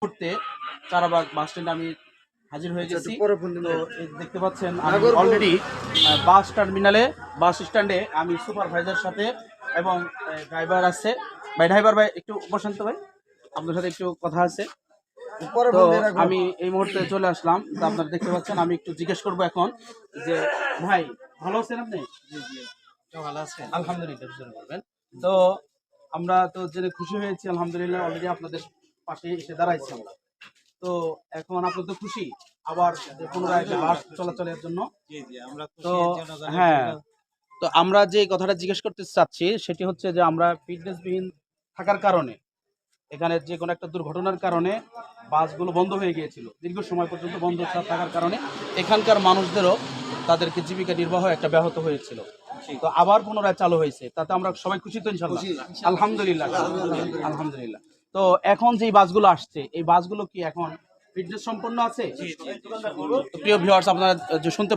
মুহূর্তে চারাবাগ বাস স্ট্যান্ডে আমি হাজির হয়ে গেছি। তো দেখতে পাচ্ছেন আমি অলরেডি বাস টার্মিনালে বাস স্ট্যান্ডে আমি সুপারভাইজার সাথে এবং ড্রাইভার আছে। ড্রাইভার ভাই একটু বসন্ত ভাই, আপনার সাথে একটু কথা আছে। তো আমি এই মুহূর্তে চলে আসলাম। তো আপনারা দেখতে পাচ্ছেন, আমি একটু জিজ্ঞেস করবো এখন যে ভাই ভালো আছেন আপনি? ভালো আছেন আলহামদুলিল্লাহ বলবেন। তো আমরা তো জেনে খুশি হয়েছি আলহামদুলিল্লাহ, অলরেডি আপনাদের পাশে এসে দাঁড়াইছি আমরা। তো এখন আপনার তো খুশি আবার পুনরায় বাস চলাচলের জন্য। তো হ্যাঁ, তো আমরা যে কথাটা জিজ্ঞেস করতে চাচ্ছি সেটি হচ্ছে যে আমরা ফিটনেসবিহীন থাকার কারণে এখানে যে কোনো একটা দুর্ঘটনার কারণে বাসগুলো বন্ধ হয়ে গিয়েছিল, দীর্ঘ সময় পর্যন্ত বন্ধ থাকার কারণে এখানকার মানুষদেরও তাদেরকে জীবিকা নির্বাহ একটা ব্যাহত হয়েছিল। তো আবার পুনরায় চালু হয়েছে, তাতে আমরা সবাই খুশি তো ইনশাআল্লাহ? আলহামদুলিল্লাহ আলহামদুলিল্লাহ। তো এখন যে বাসগুলো আসছে, এই বাসগুলো কি এখন ফিটনেস সম্পন্ন আছে? প্রিয় ভিউয়ার্স, আপনারা যে শুনতে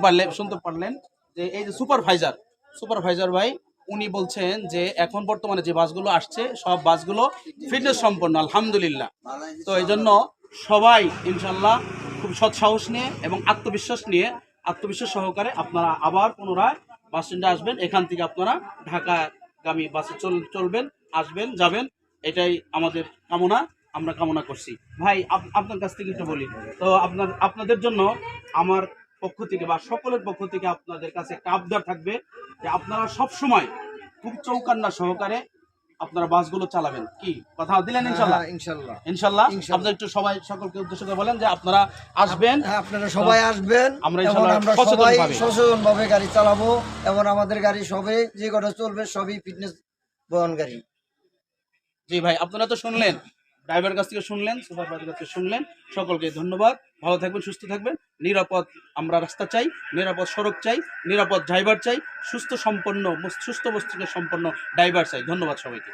পারলেন যে এই যে সুপারভাইজার ভাই উনি বলছেন যে এখন বর্তমানে যে বাসগুলো আসছে সব বাসগুলো ফিটনেস সম্পন্ন আলহামদুলিল্লাহ। তো এই জন্য সবাই ইনশাল্লাহ খুব সৎসাহস নিয়ে এবং আত্মবিশ্বাস সহকারে আপনারা আবার পুনরায় বাস স্ট্যান্ডে আসবেন। এখান থেকে আপনারা ঢাকাগামী বাসে চলবেন, আসবেন, যাবেন, এটাই আমাদের কামনা, আমরা কামনা করছি। ভাই আপনার কাছ থেকে একটু বলি, তো আপনাদের জন্য আমার পক্ষ থেকে বা সকলের পক্ষ থেকে আপনাদের কাছে একটা আবদার থাকবে যে আপনারা সব সময় খুব চৌকান্না সহকারে আপনারা বাসগুলো চালাবেন। কি কথা দিলেন? ইনশাআল্লাহ ইনশাআল্লাহ। আপনারা একটু সবাই সকলকে উদ্দেশ্য করে বলেন যে আপনারা আসবেন, আপনারা সবাই আসবেন, আমরা সবাই সচেতনভাবে গাড়ি চালাবো এবং আমাদের গাড়ি সবে যে কটা চলবে সবই ফিটনেস বহনকারী। জি ভাই, আপনারা তো শুনলেন, ড্রাইভারের কাছ থেকে শুনলেন, সুপারভাইজারের কাছ থেকে শুনলেন। সকলকে ধন্যবাদ। ভালো থাকবেন, সুস্থ থাকবেন। নিরাপদ আমরা রাস্তা চাই, নিরাপদ সড়ক চাই, নিরাপদ ড্রাইভার চাই, সুস্থ মস্তিষ্ক সম্পন্ন ড্রাইভার চাই। ধন্যবাদ সবাইকে।